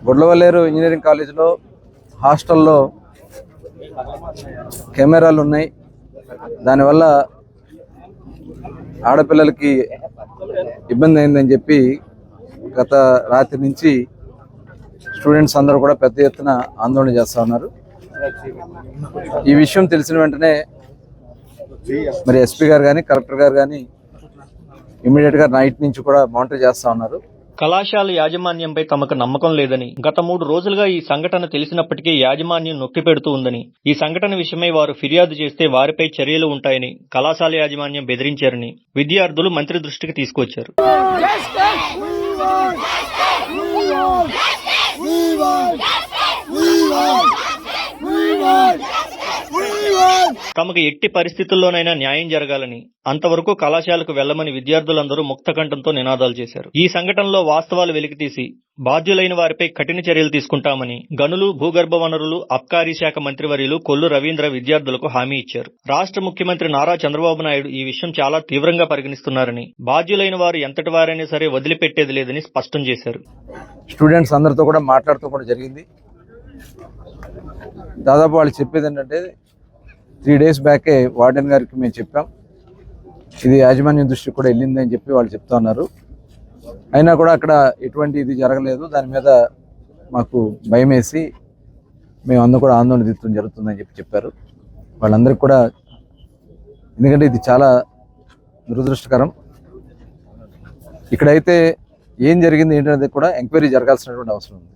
Gudlavalleru engineering కాలేజీలో హాస్టల్లో కెమెరాలు ఉన్నాయి. దానివల్ల ఆడపిల్లలకి ఇబ్బంది అయిందని చెప్పి గత రాత్రి నుంచి స్టూడెంట్స్ అందరూ కూడా పెద్ద ఎత్తున ఆందోళన చేస్తూ ఉన్నారు. ఈ విషయం తెలిసిన వెంటనే మరి ఎస్పీ గారు కానీ కలెక్టర్ గారు కానీ ఇమీడియట్గా నైట్ నుంచి కూడా మానిటర్ చేస్తూ ఉన్నారు. కళాశాల యాజమాన్యంపై తమకు నమ్మకం లేదని, గత 3 రోజులుగా ఈ సంఘటన తెలిసినప్పటికీ యాజమాన్యం నొక్కి పెడుతూ ఉందని, ఈ సంఘటన విషయమై వారు ఫిర్యాదు చేస్తే వారిపై చర్యలు ఉంటాయని కళాశాల యాజమాన్యం బెదిరించారని విద్యార్థులు మంత్రి దృష్టికి తీసుకొచ్చారు. తమకు ఎట్టి పరిస్థితుల్లోనైనా న్యాయం జరగాలని, అంతవరకు కళాశాలకు వెళ్లమని విద్యార్థులందరూ ముక్తకంఠంతో నినాదాలు చేశారు. ఈ సంఘటనలో వాస్తవాలు వెలికితీసి బాధ్యులైన వారిపై కఠిన చర్యలు తీసుకుంటామని గనులు, భూగర్భ వనరులు, అబ్కారీ శాఖ మంత్రివర్యులు కొల్లు రవీంద్ర విద్యార్థులకు హామీ ఇచ్చారు. రాష్ట్ర ముఖ్యమంత్రి నారా చంద్రబాబు నాయుడు ఈ విషయం చాలా తీవ్రంగా పరిగణిస్తున్నారని, బాధ్యులైన వారు ఎంతటి వారైనా సరే వదిలిపెట్టేది లేదని స్పష్టం చేశారు. స్టూడెంట్స్ అందరితో కూడా మాట్లాడుతూ కూడా జరిగింది. దాదాపు వాళ్ళు చెప్పేది ఏంటంటే 3 days బ్యాకే వార్డెన్ గారికి మేము చెప్పాం, ఇది యాజమాన్యం దృష్టికి కూడా వెళ్ళింది అని చెప్పి వాళ్ళు చెప్తా ఉన్నారు. అయినా కూడా అక్కడ ఎటువంటి ఇది జరగలేదు. దాని మీద మాకు భయం వేసి మేము అందరూ కూడా ఆందోళన తీర్చడం జరుగుతుందని చెప్పారు. వాళ్ళందరికీ కూడా, ఎందుకంటే ఇది చాలా దురదృష్టకరం. ఇక్కడైతే ఏం జరిగింది ఏంటనేది కూడా ఎంక్వైరీ జరగాల్సినటువంటి అవసరం ఉంది.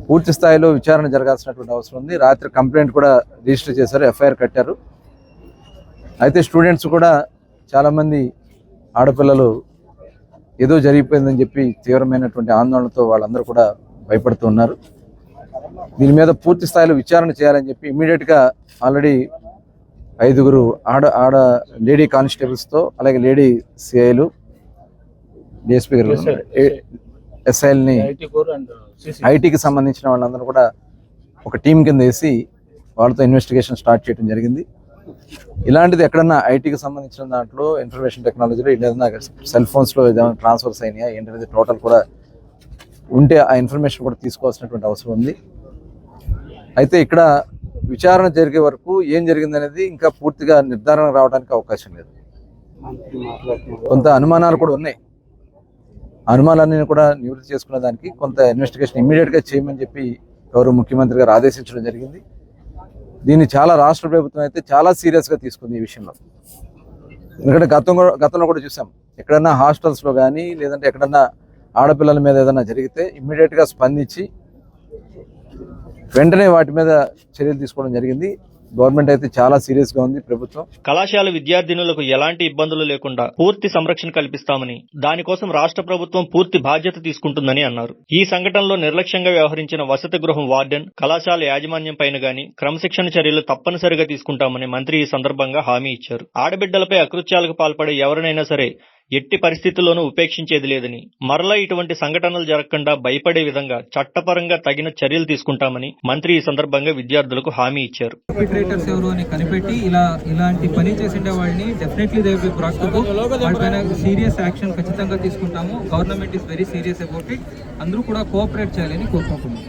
పూర్తి స్థాయిలో విచారణ జరగాల్సినటువంటి అవసరం ఉంది. రాత్రి కంప్లైంట్ కూడా రిజిస్టర్ చేశారు, ఎఫ్ఐఆర్ కట్టారు. అయితే స్టూడెంట్స్ కూడా చాలామంది ఆడపిల్లలు ఏదో జరిగిపోయిందని చెప్పి తీవ్రమైనటువంటి ఆందోళనతో వాళ్ళందరూ కూడా భయపడుతూ ఉన్నారు. దీని మీద పూర్తి స్థాయిలో విచారణ చేయాలని చెప్పి ఇమ్మీడియట్గా ఆల్రెడీ 5 ఆడ లేడీ కానిస్టేబుల్స్తో, అలాగే లేడీ సిఐలు, డిఎస్పీ గారు, ఎస్ఐల్ని, ఐటీకి సంబంధించిన వాళ్ళందరూ కూడా ఒక టీం కింద వేసి వాళ్ళతో ఇన్వెస్టిగేషన్ స్టార్ట్ చేయడం జరిగింది. ఇలాంటిది ఎక్కడన్నా ఐటీకి సంబంధించిన దాంట్లో, ఇన్ఫర్మేషన్ టెక్నాలజీలో ఏదైనా సెల్ ఫోన్స్లో ఏదైనా ట్రాన్స్ఫర్స్ అయినాయా ఏంటనేది టోటల్ కూడా ఉంటే ఆ ఇన్ఫర్మేషన్ కూడా తీసుకోవాల్సినటువంటి అవసరం ఉంది. అయితే ఇక్కడ విచారణ జరిగే వరకు ఏం జరిగిందనేది ఇంకా పూర్తిగా నిర్ధారణ రావడానికి అవకాశం లేదు. కొంత అనుమానాలు కూడా ఉన్నాయి. అనుమానాలన్నీ కూడా నివృత్తి చేసుకునే దానికి కొంత ఇన్వెస్టిగేషన్ ఇమ్మీడియట్గా చేయమని చెప్పి గౌరవ ముఖ్యమంత్రి గారు ఆదేశించడం జరిగింది. దీన్ని చాలా రాష్ట్ర ప్రభుత్వం అయితే చాలా సీరియస్గా తీసుకుంది ఈ విషయంలో. ఎందుకంటే గతంలో కూడా చూసాం, ఎక్కడన్నా హాస్టల్స్లో కానీ లేదంటే ఎక్కడన్నా ఆడపిల్లల మీద ఏదైనా జరిగితే ఇమ్మీడియట్గా స్పందించి వెంటనే వాటి మీద చర్యలు తీసుకోవడం జరిగింది. గవర్నమెంట్ అయితే చాలా సీరియస్ గా ఉంది ప్రభుత్వం. కళాశాల విద్యార్థినులకు ఎలాంటి ఇబ్బందులు లేకుండా పూర్తి సంరక్షణ కల్పిస్తామని, దానికోసం రాష్ట్ర ప్రభుత్వం పూర్తి బాధ్యత తీసుకుంటుందని అన్నారు. ఈ సంఘటనలో నిర్లక్ష్యంగా వ్యవహరించిన వసతి గృహం వార్డెన్, కళాశాల యాజమాన్యం పైన గాని క్రమశిక్షణ చర్యలు తప్పనిసరిగా తీసుకుంటామని మంత్రి ఈ సందర్భంగా హామీ ఇచ్చారు. ఆడబిడ్డలపై అకృత్యాలకు పాల్పడే ఎవరినైనా సరే ఎట్టి పరిస్థితుల్లోనూ ఉపేక్షించేది లేదని, మరలా ఇటువంటి సంఘటనలు జరగకుండా భయపడే విధంగా చట్టపరంగా తగిన చర్యలు తీసుకుంటామని మంత్రి ఈ సందర్భంగా విద్యార్థులకు హామీ ఇచ్చారు. కనిపెట్టి ఇలాంటి పని చేసే వాళ్ళని definitely they will be prosecuted. వాళ్ళపైన సీరియస్ యాక్షన్ ఖచ్చితంగా తీసుకుంటాము. Government is very serious about it. అందరూ కూడా కోఆపరేట్ చేయాలని కోరుకుంటున్నాం.